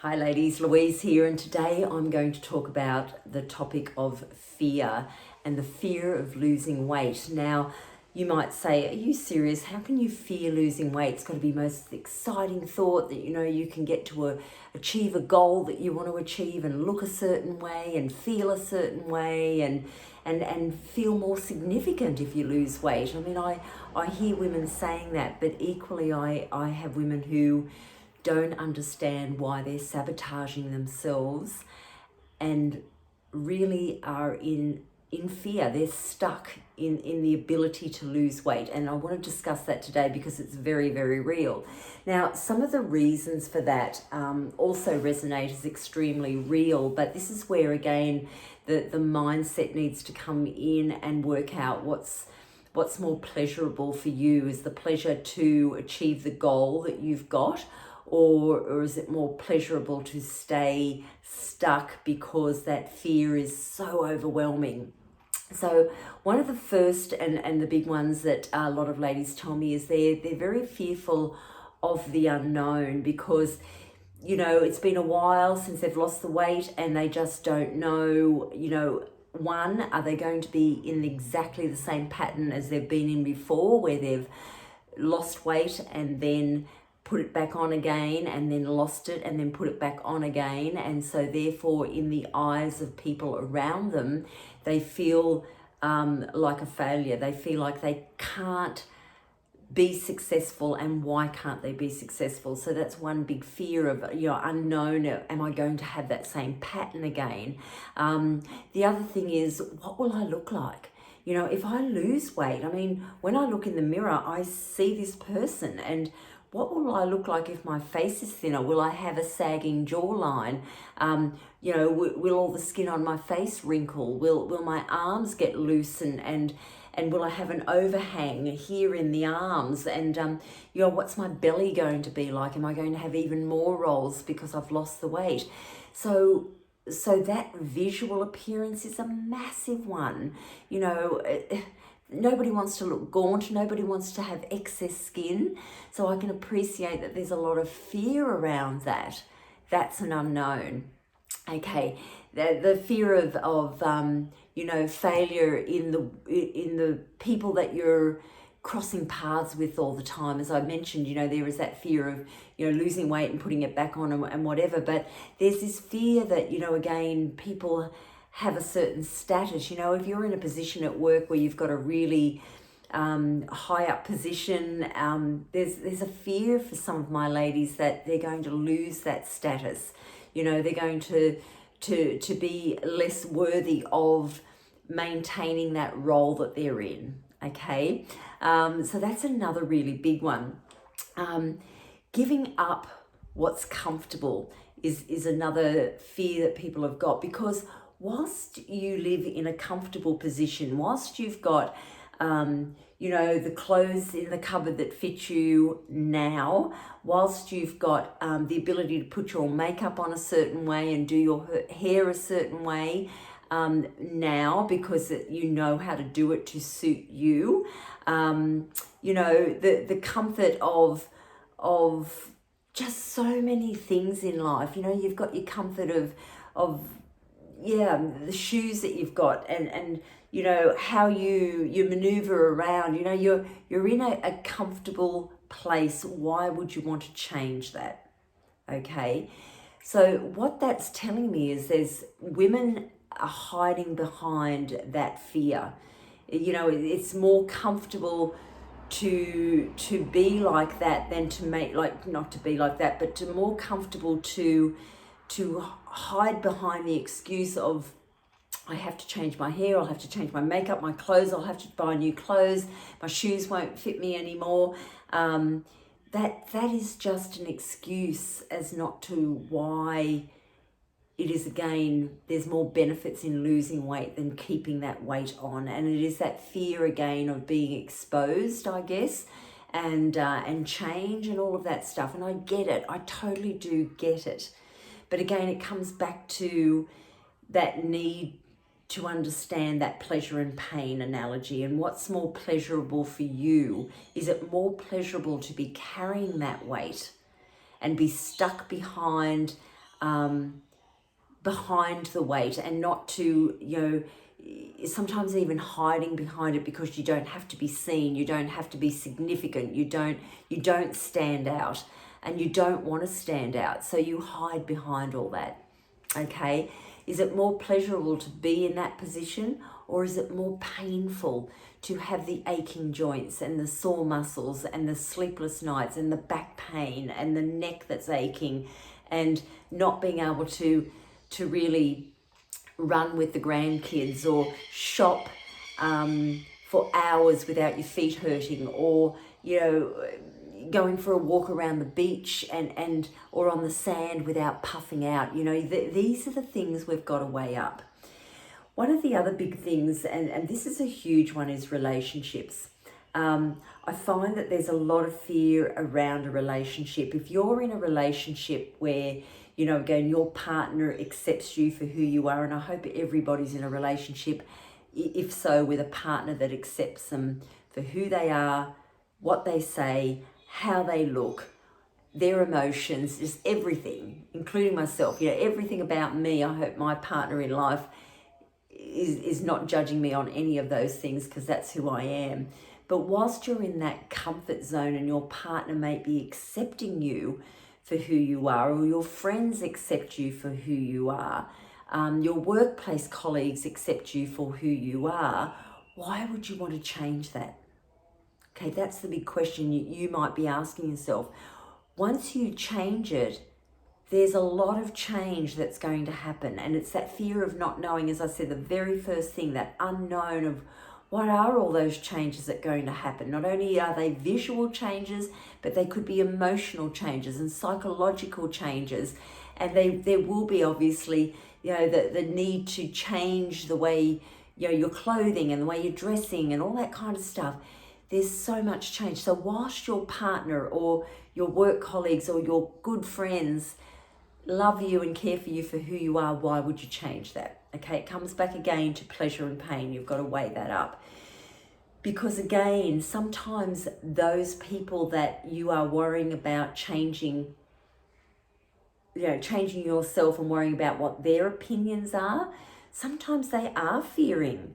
Hi ladies, Louise here, and today I'm going to talk about the topic of fear and the fear of losing weight. Now, you might say, are you serious? How can you fear losing weight? It's got to be the most exciting thought that you can get to achieve a goal that you want to achieve and look a certain way and feel a certain way and feel more significant if you lose weight. I mean, I hear women saying that, but equally I have women who don't understand why they're sabotaging themselves and really are in fear. They're stuck in the ability to lose weight. And I want to discuss that today because it's very, very real. Now, some of the reasons for that also resonate as extremely real, but this is where, again, the mindset needs to come in and work out what's more pleasurable for you. Is the pleasure to achieve the goal that you've got, or is it more pleasurable to stay stuck because that fear is so overwhelming? So one of the first and the big ones that a lot of ladies tell me is they're very fearful of the unknown because it's been a while since they've lost the weight and they just don't know, one, are they going to be in exactly the same pattern as they've been in before, where they've lost weight and then put it back on again and then lost it and then put it back on again, and so therefore in the eyes of people around them they feel like a failure. They feel like they can't be successful, and why can't they be successful? So that's one big fear of unknown. Am I going to have that same pattern again? The other thing is, what will I look like? If I lose weight, I mean, when I look in the mirror I see this person, and what will I look like if my face is thinner? Will I have a sagging jawline? Will all the skin on my face wrinkle? Will my arms get loose and will I have an overhang here in the arms? And what's my belly going to be like? Am I going to have even more rolls because I've lost the weight? So that visual appearance is a massive one. Nobody wants to look gaunt. Nobody wants to have excess skin. So I can appreciate that there's a lot of fear around that. That's an unknown. Okay, the fear of failure in the people that you're crossing paths with all the time. As I mentioned, there is that fear of losing weight and putting it back on and whatever. But there's this fear that again, people have a certain status. If you're in a position at work where you've got a really high up position, there's a fear for some of my ladies that they're going to lose that status. They're going to be less worthy of maintaining that role that they're in. Okay, so that's another really big one. Giving up what's comfortable is another fear that people have got, because whilst you live in a comfortable position, whilst you've got, the clothes in the cupboard that fit you now, whilst you've got the ability to put your makeup on a certain way and do your hair a certain way now, because you know how to do it to suit you, the comfort of just so many things in life. You've got your comfort of the shoes that you've got and how you maneuver around. You're in a comfortable place. Why would you want to change that? Okay, so what that's telling me is there's women are hiding behind that fear. It's more comfortable to be like that than to make, like, not to be like that, but to more comfortable to hide behind the excuse of, I have to change my hair, I'll have to change my makeup, my clothes, I'll have to buy new clothes, my shoes won't fit me anymore. That is just an excuse as not to why it is, again, there's more benefits in losing weight than keeping that weight on. And it is that fear, again, of being exposed, I guess, and change and all of that stuff. And I get it. I totally do get it. But again, it comes back to that need to understand that pleasure and pain analogy, and what's more pleasurable for you. Is it more pleasurable to be carrying that weight and be stuck behind behind the weight, and not to, sometimes even hiding behind it because you don't have to be seen, you don't have to be significant, you don't stand out, and you don't want to stand out, so you hide behind all that. Okay, is it more pleasurable to be in that position, or is it more painful to have the aching joints and the sore muscles and the sleepless nights and the back pain and the neck that's aching and not being able to really run with the grandkids, or shop for hours without your feet hurting, or going for a walk around the beach and or on the sand without puffing out? These are the things we've got to weigh up. One of the other big things, and this is a huge one, is relationships. I find that there's a lot of fear around a relationship. If you're in a relationship where, again, your partner accepts you for who you are, and I hope everybody's in a relationship, if so, with a partner that accepts them for who they are, what they say, how they look, their emotions, just everything, including myself, everything about me. I hope my partner in life is not judging me on any of those things, because that's who I am. But whilst you're in that comfort zone and your partner may be accepting you for who you are, or your friends accept you for who you are, your workplace colleagues accept you for who you are, why would you want to change that? Okay, that's the big question you might be asking yourself. Once you change it, there's a lot of change that's going to happen, and it's that fear of not knowing, as I said, the very first thing, that unknown of what are all those changes that are going to happen. Not only are they visual changes, but they could be emotional changes and psychological changes, and there will be obviously the need to change the way your clothing and the way you're dressing and all that kind of stuff. There's so much change. So whilst your partner or your work colleagues or your good friends love you and care for you for who you are, why would you change that? Okay, it comes back again to pleasure and pain. You've got to weigh that up. Because again, sometimes those people that you are worrying about changing yourself and worrying about what their opinions are, sometimes they are fearing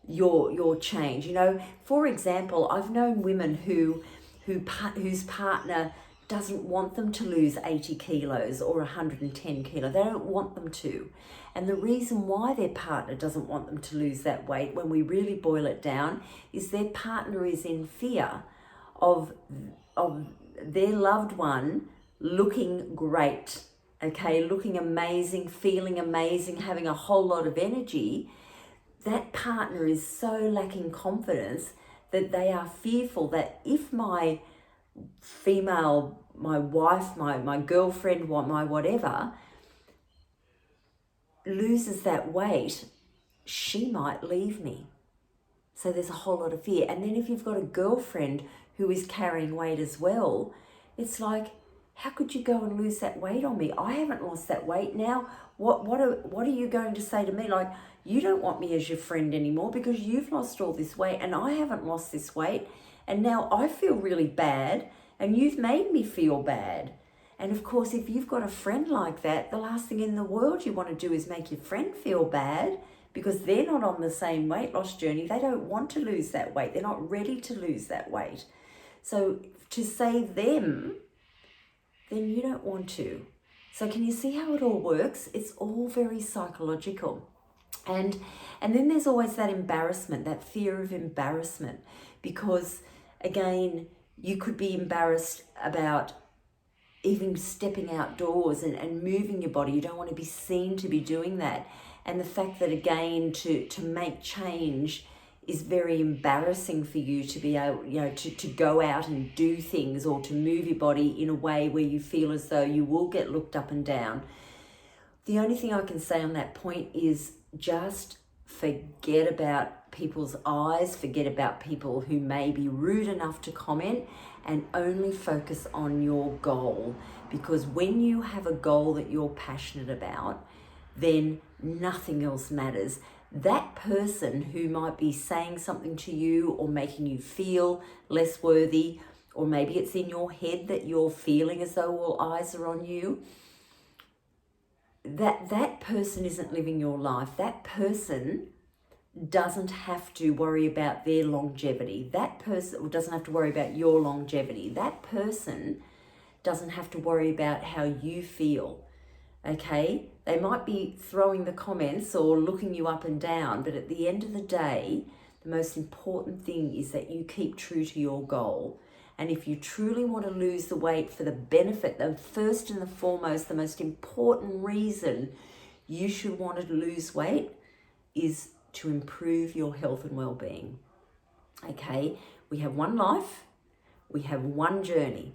your change. For example, I've known women whose partner doesn't want them to lose 80 kilos or 110 kilos. They don't want them to. And the reason why their partner doesn't want them to lose that weight, when we really boil it down, is their partner is in fear of their loved one looking great, okay, looking amazing, feeling amazing, having a whole lot of energy. That partner is so lacking confidence that they are fearful that if my wife, my girlfriend, my whatever, loses that weight, she might leave me. So there's a whole lot of fear. And then if you've got a girlfriend who is carrying weight as well, it's like, how could you go and lose that weight on me? I haven't lost that weight. Now, what are you going to say to me? Like, you don't want me as your friend anymore because you've lost all this weight and I haven't lost this weight. And now I feel really bad and you've made me feel bad. And of course, if you've got a friend like that, the last thing in the world you want to do is make your friend feel bad, because they're not on the same weight loss journey. They don't want to lose that weight. They're not ready to lose that weight. So to save them, then you don't want to. So can you see how it all works? It's all very psychological. And then there's always that embarrassment, that fear of embarrassment, because again, you could be embarrassed about even stepping outdoors and moving your body. You don't want to be seen to be doing that. And the fact that, again, to make change is very embarrassing for you to be able, to go out and do things or to move your body in a way where you feel as though you will get looked up and down. The only thing I can say on that point is just forget about people's eyes, forget about people who may be rude enough to comment, and only focus on your goal. Because when you have a goal that you're passionate about, then nothing else matters. That person who might be saying something to you or making you feel less worthy, or maybe it's in your head that you're feeling as though all eyes are on you, that person isn't living your life. That person doesn't have to worry about their longevity. That person doesn't have to worry about your longevity. That person doesn't have to worry about how you feel. Okay? They might be throwing the comments or looking you up and down, but at the end of the day, the most important thing is that you keep true to your goal. And if you truly want to lose the weight for the benefit, the first and the foremost, the most important reason you should want to lose weight is to improve your health and well-being. Okay? We have one life, we have one journey.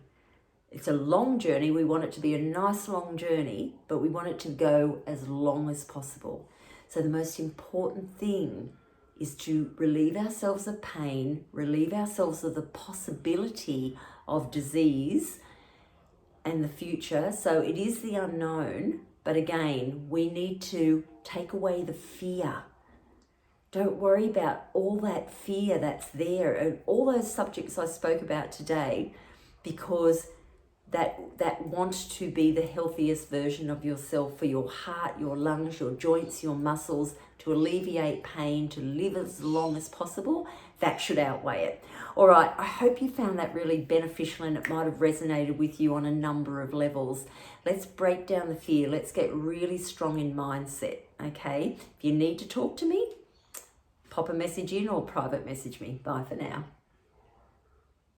It's a long journey. We want it to be a nice long journey, but we want it to go as long as possible. So the most important thing is to relieve ourselves of pain, relieve ourselves of the possibility of disease and the future. So it is the unknown, but again, we need to take away the fear. Don't worry about all that fear that's there and all those subjects I spoke about today, because that want to be the healthiest version of yourself for your heart, your lungs, your joints, your muscles, to alleviate pain, to live as long as possible, that should outweigh it. All right, I hope you found that really beneficial and it might have resonated with you on a number of levels. Let's break down the fear. Let's get really strong in mindset, okay? If you need to talk to me, pop a message in or private message me. Bye for now.